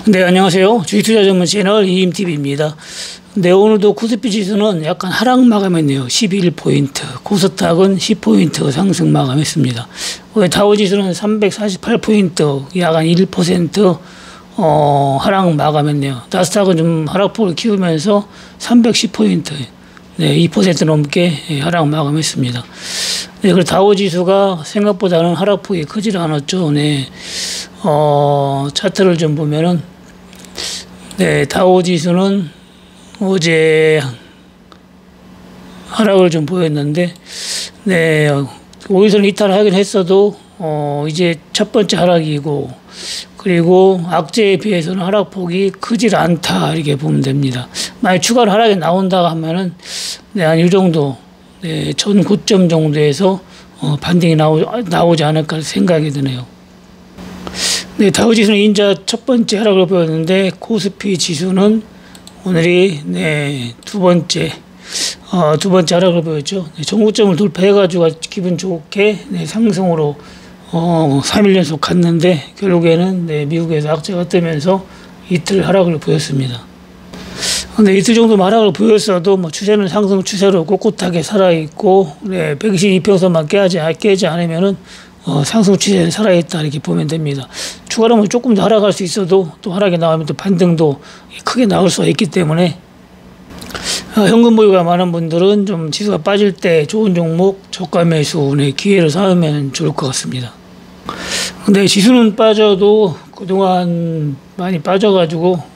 네, 안녕하세요. 주식투자 전문 채널 이임TV입니다. 네, 오늘도 코스피 지수는 약간 하락 마감했네요. 11포인트, 코스닥은 10포인트 상승 마감했습니다. 다우지수는 348포인트, 약 한 1% 하락 마감했네요. 나스닥은 좀 하락폭을 키우면서 310포인트, 네, 2% 넘게 하락 마감했습니다. 네, 그리고 다우지수가 생각보다는 하락폭이 크지 않았죠. 네. 차트를 좀 보면은, 네, 다우지수는 어제 하락을 좀 보였는데, 네, 5일선 이탈하긴 했어도, 이제 첫 번째 하락이고, 그리고 악재에 비해서는 하락폭이 크질 않다, 이렇게 보면 됩니다. 만약 추가로 하락이 나온다고 하면은, 네, 한 이 정도, 네, 전 고점 정도에서 반등이 나오지 않을까 생각이 드네요. 네, 다우지수는 인자 첫 번째 하락을 보였는데 코스피 지수는 오늘이 네, 두 번째 하락을 보였죠. 네, 전고점을 돌파해가지고 기분 좋게 네, 상승으로 3일 연속 갔는데 결국에는 네, 미국에서 악재가 뜨면서 이틀 하락을 보였습니다. 근데 이틀 정도 하락을 보였어도 뭐 추세는 상승 추세로 꼿꼿하게 살아있고 네, 122평선만 깨지 않으면은 상승 추세는 살아있다 이렇게 보면 됩니다. 추가로 뭐 조금 더 하락할 수 있어도 또 하락이 나오면 또 반등도 크게 나올 수가 있기 때문에 현금 보유가 많은 분들은 좀 지수가 빠질 때 좋은 종목 저가 매수 네, 기회를 삼으면 좋을 것 같습니다. 근데 지수는 빠져도 그동안 많이 빠져가지고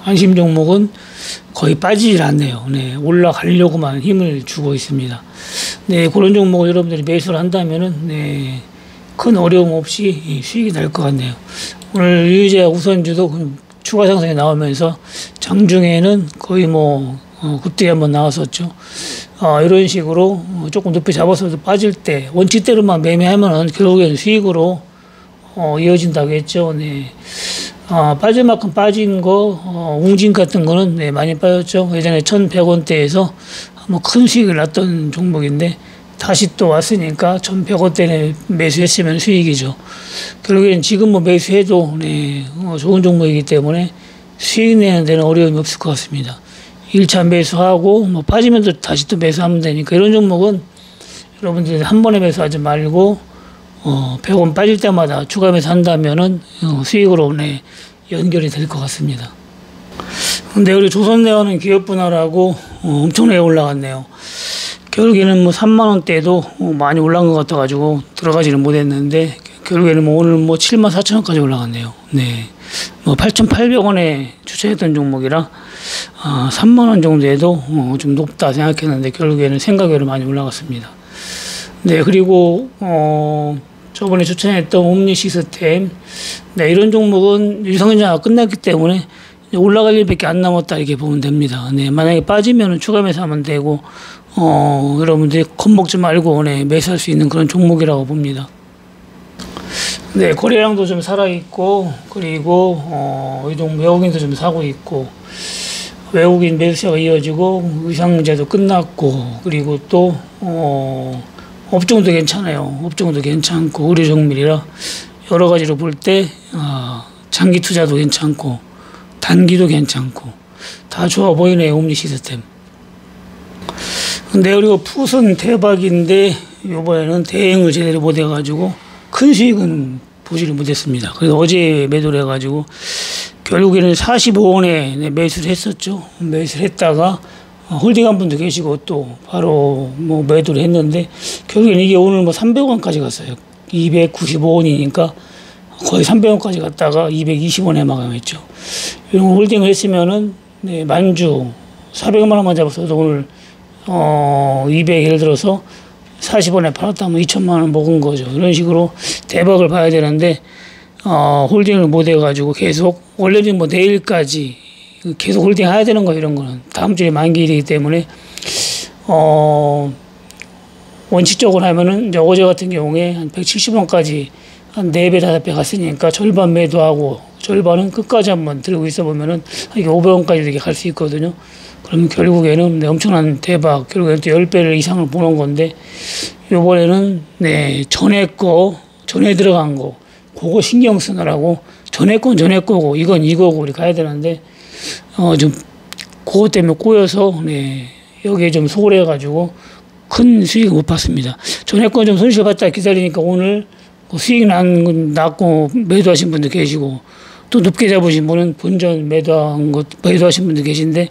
안심 종목은 거의 빠지질 않네요. 네, 올라가려고만 힘을 주고 있습니다. 네, 그런 종목을 여러분들이 매수를 한다면은, 네, 큰 어려움 없이 수익이 날 것 같네요. 오늘 유유제약 우선주도 추가 상승이 나오면서 장중에는 거의 그때 한번 나왔었죠. 이런 식으로 조금 높이 잡아서도 빠질 때, 원칙대로만 매매하면은 결국에는 수익으로 이어진다고 했죠. 네. 빠질 만큼 빠진 웅진 같은 거는 네, 많이 빠졌죠. 예전에 1,100원대에서 큰 수익을 났던 종목인데 다시 또 왔으니까 1,100원대에 매수했으면 수익이죠. 결국엔 지금 매수해도 네, 좋은 종목이기 때문에 수익 내는 데는 어려움이 없을 것 같습니다. 1차 매수하고 빠지면 또 다시 또 매수하면 되니까 이런 종목은 여러분들이 한 번에 매수하지 말고 100원 빠질 때마다 추가 매수한다면은 수익으로 네, 연결이 될 것 같습니다. 근데 우리 조선네오는 기업 분할하고 엄청나게 올라갔네요. 결국에는 3만원대도 많이 올라간 것 같아가지고 들어가지는 못했는데 결국에는 오늘 74,000원까지 올라갔네요. 네. 8,800원에 추천했던 종목이라 3만원 정도에도 좀 높다 생각했는데 결국에는 생각외로 많이 올라갔습니다. 네, 그리고 저번에 추천했던 옴니 시스템, 네, 이런 종목은 유상증자가 끝났기 때문에 올라갈 일밖에 안 남았다 이렇게 보면 됩니다. 네, 만약에 빠지면 추가 매수하면 되고 여러분들이 겁먹지 말고 네, 매수할 수 있는 그런 종목이라고 봅니다. 네, 거래량도 좀 살아있고 그리고 이 종목 외국인도 좀 사고 있고 외국인 매수세가 이어지고 유상증자도 끝났고 그리고 또 업종도 괜찮아요. 업종도 괜찮고 의료 정밀이라 여러 가지로 볼 때 장기 투자도 괜찮고 단기도 괜찮고 다 좋아 보이네요. 옴니 시스템. 근데 그리고 풋은 대박인데 이번에는 대응을 제대로 못 해가지고 큰 수익은 보지를 못했습니다. 그래서 어제 매도를 해가지고 결국에는 45원에 매수를 했었죠. 매수를 했다가 홀딩한 분도 계시고 또 바로 매도를 했는데 결국에는 이게 오늘 300원까지 갔어요. 295원이니까 거의 300원까지 갔다가 220원에 마감했죠. 이런 홀딩을 했으면은 네, 만주 400만 원만 잡았어도 오늘 200 예를 들어서 40원에 팔았다면 2천만 원 먹은 거죠. 이런 식으로 대박을 봐야 되는데 홀딩을 못 해가지고 계속 원래는 내일까지 계속 홀딩 해야 되는 거 이런 거는 다음 주에 만기일이기 때문에 원칙적으로 하면은 이제 어제 같은 경우에 한 170원까지 한 4배, 5배 갔으니까 절반 매도하고 절반은 끝까지 한번 들고 있어 보면은 이게 500원까지 이렇게 갈 수 있거든요. 그러면 결국에는 엄청난 대박, 결국에는 또 10배를 이상을 보는 건데 요번에는 네, 전에 들어간 거 그거 신경 쓰느라고 전에 건 전에 거고 이건 이거고 우리 가야 되는데 좀 그것 때문에 꼬여서 네, 여기에 좀 소홀해가지고 큰 수익을 못 봤습니다. 전에 건 좀 손실 봤다 기다리니까 오늘 수익 났고 매도하신 분도 계시고 또 높게 잡으신 분은 본전 매도하신 분도 계신데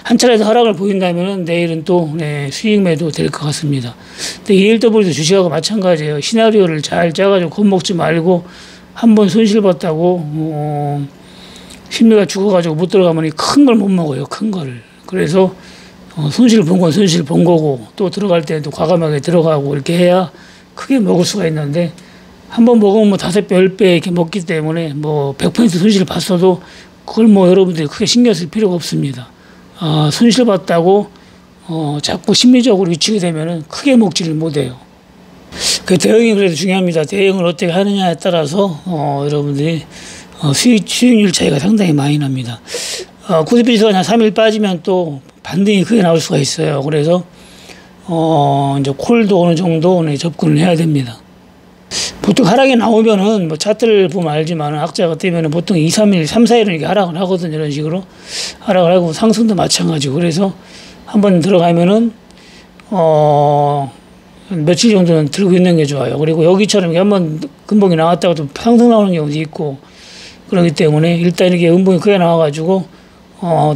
한 차례도 하락을 보인다면은 내일은 또 네, 수익 매도 될 것 같습니다. 근데 ELW도 주식하고 마찬가지예요. 시나리오를 잘 짜가지고 겁먹지 말고 한번 손실 봤다고 심리가 죽어가지고 못 들어가면 큰 걸 못 먹어요. 큰 거를. 그래서 손실 본 건 손실 본 거고 또 들어갈 때도 과감하게 들어가고 이렇게 해야 크게 먹을 수가 있는데 한 번 먹으면 뭐 5배, 10배 이렇게 먹기 때문에 뭐 100% 손실을 봤어도 그걸 뭐 여러분들이 크게 신경 쓸 필요가 없습니다. 손실 봤다고 자꾸 심리적으로 위축이 되면은 크게 먹지를 못해요. 그 대응이 그래도 중요합니다. 대응을 어떻게 하느냐에 따라서 여러분들이 수익률 차이가 상당히 많이 납니다. 코스피지수가 한 3일 빠지면 또 반등이 크게 나올 수가 있어요. 그래서 이제 콜도 어느 정도 접근을 해야 됩니다. 보통 하락이 나오면은 뭐 차트를 보면 알지만 악재가 뜨면은 보통 2, 3일, 3, 4일은 이렇게 하락을 하거든요. 이런 식으로 하락을 하고 상승도 마찬가지고 그래서 한번 들어가면은 며칠 정도는 들고 있는 게 좋아요. 그리고 여기처럼 한번 금봉이 나왔다가 또 상승 나오는 경우도 있고 그렇기 때문에 일단 이렇게 음봉이 크게 나와가지고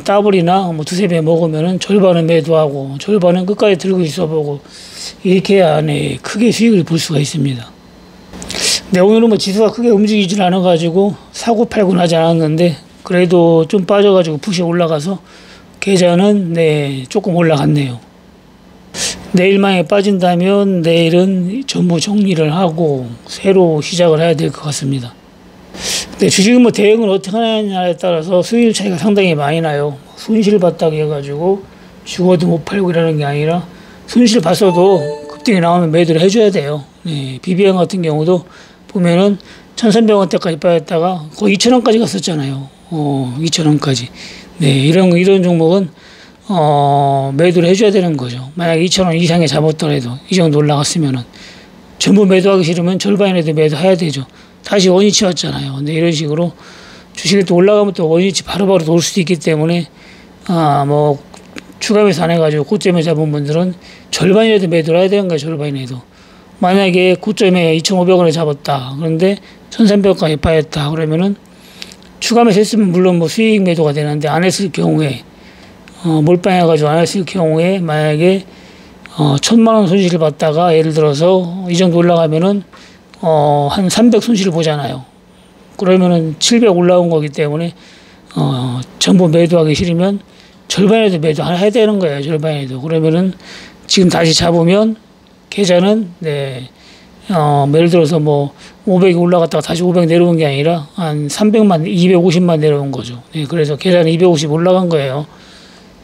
더블이나 뭐 2~3배 먹으면은 절반은 매도하고 절반은 끝까지 들고 있어보고 이렇게 해야 크게 수익을 볼 수가 있습니다. 네, 오늘은 뭐 지수가 크게 움직이질 않아가지고 사고 팔고는 하지 않았는데 그래도 좀 빠져가지고 푸시 올라가서 계좌는 네, 조금 올라갔네요. 내일만에 빠진다면 내일은 전부 정리를 하고 새로 시작을 해야 될 것 같습니다. 네, 주식은 뭐 대응을 어떻게 하느냐에 따라서 수익 차이가 상당히 많이 나요. 손실 봤다고 해가지고 죽어도 못 팔고 이러는 게 아니라 손실 봤어도 급등이 나오면 매도를 해줘야 돼요. 네, BBM 같은 경우도 보면은 1,300원대까지 빠졌다가 거의 2,000원까지 갔었잖아요. 2,000원까지. 네, 이런 종목은 매도를 해줘야 되는 거죠. 만약 2,000원 이상에 잡았더라도 이 정도 올라갔으면은 전부 매도하기 싫으면 절반이라도 매도해야 되죠. 다시 원위치 왔잖아요. 근데 이런 식으로 주식이 또 올라가면 또 원위치 바로바로 돌 수도 있기 때문에 뭐 추가 매수 안 해가지고 고점에 잡은 분들은 절반이라도 매도를 해야 되는 거예요. 절반이라도. 만약에 고점에 2,500원에 잡았다. 그런데 1,300원까지 빠졌다. 그러면은 추가 매수 했으면 물론 뭐 수익 매도가 되는데 안 했을 경우에 몰빵해가지고 안 했을 경우에 만약에 1,000만 원 손실을 봤다가 예를 들어서 이 정도 올라가면은 한 300 손실을 보잖아요. 그러면은 700 올라온 거기 때문에 전부 매도하기 싫으면 절반에도 매도해야 되는 거예요. 절반에도. 그러면은 지금 다시 잡으면 계좌는 네, 예를 들어서 뭐 500이 올라갔다가 다시 500 내려온 게 아니라 한 300만, 250만 내려온 거죠. 네, 그래서 계좌는 250 올라간 거예요.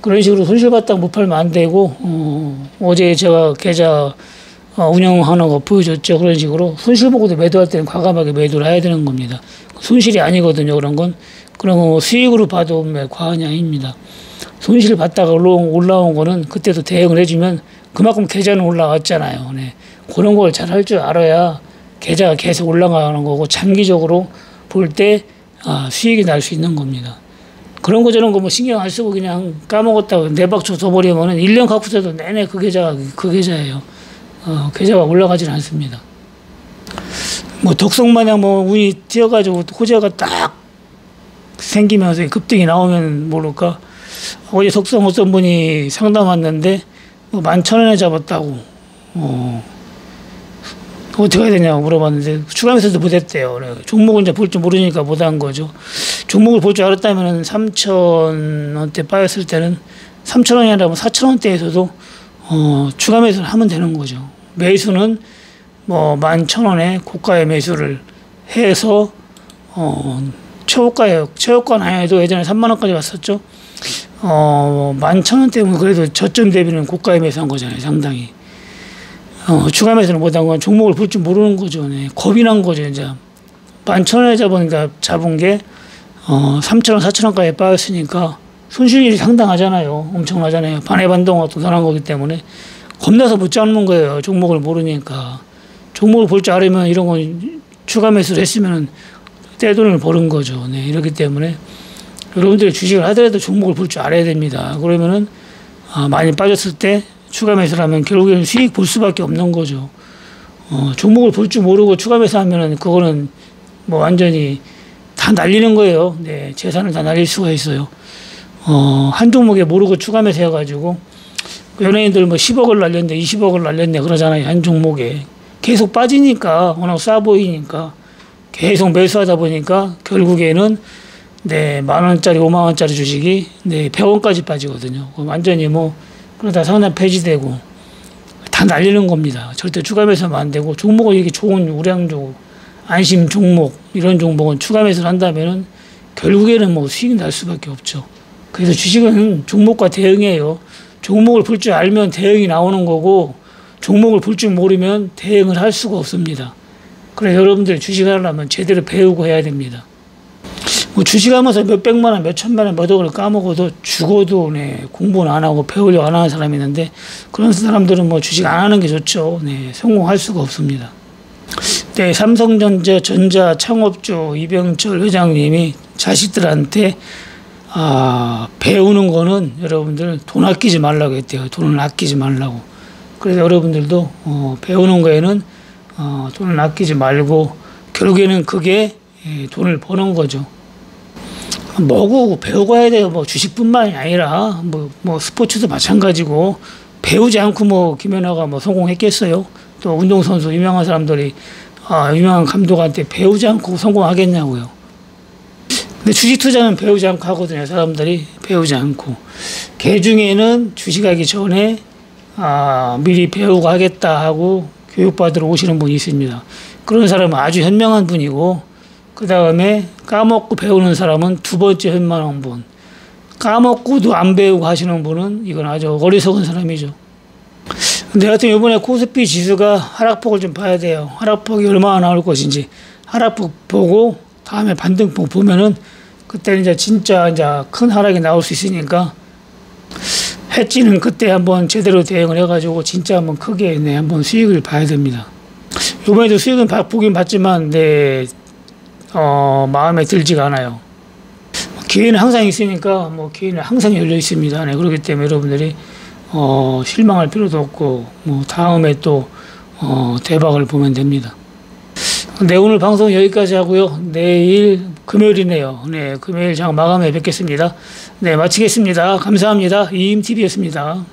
그런 식으로 손실 봤다가 못 팔면 안 되고 어제 제가 계좌 운영하는 거 보여줬죠. 그런 식으로 손실 보고도 매도할 때는 과감하게 매도를 해야 되는 겁니다. 손실이 아니거든요. 그런 건. 그런 거 수익으로 봐도 과언이 아닙니다. 손실을 봤다가 올라온 거는 그때도 대응을 해주면 그만큼 계좌는 올라왔잖아요. 네. 그런 걸 잘 할 줄 알아야 계좌가 계속 올라가는 거고 장기적으로 볼 때 수익이 날 수 있는 겁니다. 그런 거 저런 거 뭐 신경 안 쓰고 그냥 까먹었다고 내박쳐 둬버리면은 1년 갖고 있어도 내내 그 계좌예요. 계좌가 올라가진 않습니다. 뭐 덕성마냥 뭐 운이 띄어가지고 호재가 딱 생기면서 급등이 나오면 모를까. 어제 덕성 어떤 분이 상담 왔는데 뭐 11,000원에 잡았다고 어떻게 해야 되냐고 물어봤는데 추가 매수도 못했대요. 그래. 종목을 이제 볼 줄 모르니까 못한 거죠. 종목을 볼 줄 알았다면 3,000원대 빠졌을 때는 3,000원이 아니라 4,000원대에서도 추가 매수를 하면 되는 거죠. 매수는 뭐 11,000원에 고가의 매수를 해서 최고가는 아니어도 예전에 3만원까지 갔었죠. 11,000원 때문에 그래도 저점 대비는 고가에 매수한 거잖아요. 상당히. 추가 매수를 못한 건 종목을 볼 줄 모르는 거죠. 네. 겁이 난 거죠. 이제 11,000원에 잡은 게 3,000원, 4,000원까지 빠졌으니까 손실이 상당하잖아요. 엄청나잖아요. 반의 반동하고 도산한 거기 때문에 겁나서 못 잡는 거예요. 종목을 모르니까. 종목을 볼 줄 알으면 이런 건 추가 매수를 했으면 떼돈을 버는 거죠. 네, 이렇기 때문에 여러분들이 주식을 하더라도 종목을 볼 줄 알아야 됩니다. 그러면은 많이 빠졌을 때 추가 매수를 하면 결국에는 수익 볼 수밖에 없는 거죠. 종목을 볼 줄 모르고 추가 매수하면은 그거는 뭐 완전히 다 날리는 거예요. 네, 재산을 다 날릴 수가 있어요. 한 종목에 모르고 추가 매수해가지고 연예인들 뭐 10억을 날렸네, 20억을 날렸네 그러잖아요. 한 종목에 계속 빠지니까 워낙 싸 보이니까 계속 매수하다 보니까 결국에는 네, 10,000원짜리, 50,000원짜리 주식이 네, 100원까지 빠지거든요. 완전히 뭐 그러다 상단 폐지되고 다 날리는 겁니다. 절대 추가 매수하면 안 되고 종목은 이게 좋은 우량주, 안심 종목 이런 종목은 추가 매수를 한다면은 결국에는 뭐 수익이 날 수밖에 없죠. 그래서 주식은 종목과 대응이에요. 종목을 볼 줄 알면 대응이 나오는 거고 종목을 볼 줄 모르면 대응을 할 수가 없습니다. 그래서 여러분들 주식하려면 제대로 배우고 해야 됩니다. 뭐 주식하면서 몇백만 원, 몇천만 원, 몇 억을 까먹어도 죽어도 네, 공부는 안 하고 배우려고 안 하는 사람이 있는데 그런 사람들은 뭐 주식 안 하는 게 좋죠. 네, 성공할 수가 없습니다. 네, 삼성전자 전자 창업주 이병철 회장님이 자식들한테 배우는 거는 여러분들 돈 아끼지 말라고 했대요. 돈을 아끼지 말라고. 그래서 여러분들도 배우는 거에는 돈을 아끼지 말고 결국에는 그게 돈을 버는 거죠. 뭐고 배우고 해야 돼요. 뭐 주식뿐만이 아니라 뭐 스포츠도 마찬가지고 배우지 않고 뭐 김연아가 뭐 성공했겠어요. 또 운동선수 유명한 사람들이 유명한 감독한테 배우지 않고 성공하겠냐고요. 근데 주식 투자는 배우지 않고 하거든요. 사람들이 배우지 않고. 개 중에는 주식하기 전에 미리 배우고 하겠다 하고 교육받으러 오시는 분이 있습니다. 그런 사람은 아주 현명한 분이고 그 다음에 까먹고 배우는 사람은 두 번째 현명한 분. 까먹고도 안 배우고 하시는 분은 이건 아주 어리석은 사람이죠. 근데 하여튼 이번에 코스피 지수가 하락폭을 좀 봐야 돼요. 하락폭이 얼마나 나올 것인지. 하락폭 보고 다음에 반등폭 보면은 그때는 이제 진짜 이제 큰 하락이 나올 수 있으니까 해지는 그때 한번 제대로 대응을 해가지고 진짜 한번 크게 한번 수익을 봐야 됩니다. 이번에도 수익은 보긴 봤지만 마음에 들지가 않아요. 기회는 항상 있으니까 뭐 기회는 항상 열려 있습니다. 네, 그렇기 때문에 여러분들이 실망할 필요도 없고 뭐 다음에 또 대박을 보면 됩니다. 네, 오늘 방송 여기까지 하고요. 내일 금요일이네요. 네, 금요일 장 마감해 뵙겠습니다. 네, 마치겠습니다. 감사합니다. 이임TV였습니다.